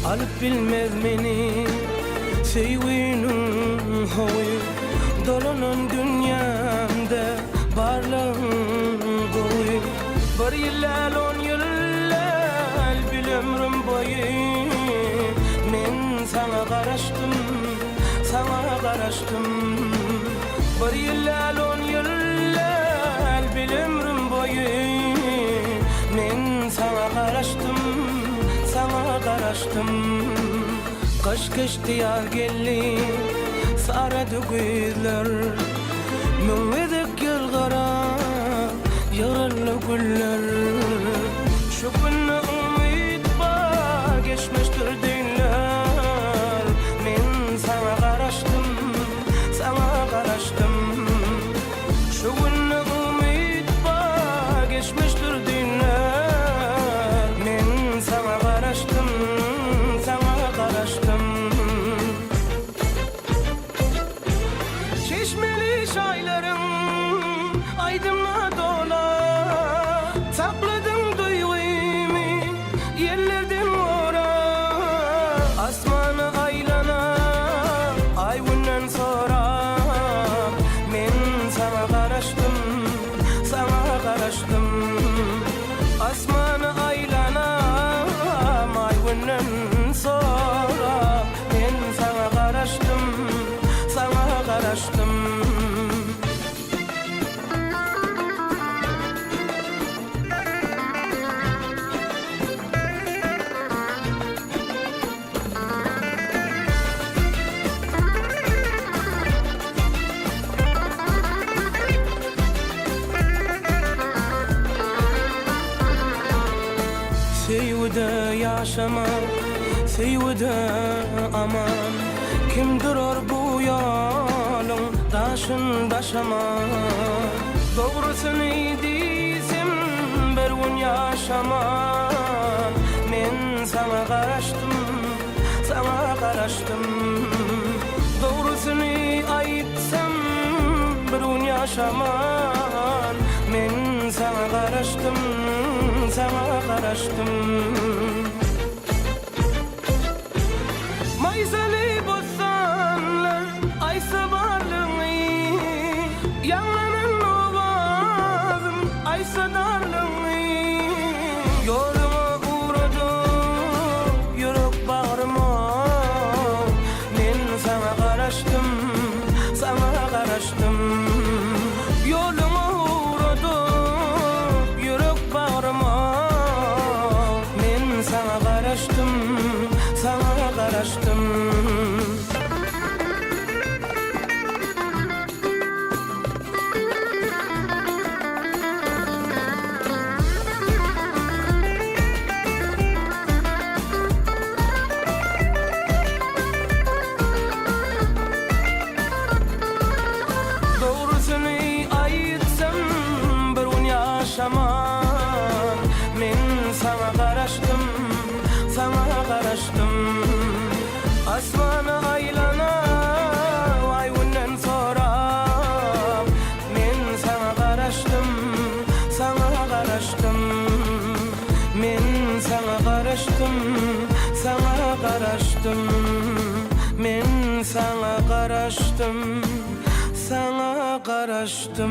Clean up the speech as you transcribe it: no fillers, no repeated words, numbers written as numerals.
Alıp bilmez meni sevginin hoy dolanan dünyamda barlığın goy. Bir yıllal 10 yıllal bil ömrüm boyu men sana garaştım, sana garaştım. Bir yıllal 10 yıllal bil ömrüm boyu men sana garaştım, sana garaştım. Kış geçti yaz geldi sarıdı gözler mümedik yılgara yaralı güller. Şu günü umut var geçmiştir dinler men sana garaştım, sana garaştım. Şu günü umut var geçmiştir dinler men sana garaştım, sana garaştım. Çeşmeli çaylarım aydınla dola sakladım duygumu yerlerden ora. Asmanı aylana ay günden sonra men sana garaştım, sana garaştım. Asmanı aylana ay günden sonra men sana garaştım, sana garaştım. Sevde yaşamak, sevde aman. Kim durur bu yolun taşın başama? Doğrusunu desem bir gün yaşaman men sana garaştım, sana garaştım. Doğrusunu aytsam bir gün yaşaman men sana garaştım, sana garaştım. Maysalı bostanlar aysa varlığını yanlanan ovazım aysa darlığını. Yoluma uğradı yürek bağrıma men sana garaştım, sana garaştım. Yoluma uğradı yürek bağrıma men sana garaştım, sana garaştım. Doğrusunu aytsam bir gün yaşaman men sana garaştım, sana garaştım. Asmanı aylana ay günden sonra men sana garaştım, sana garaştım. Men sana garaştım, sana garaştım. Men sana garaştım, sana garaştım.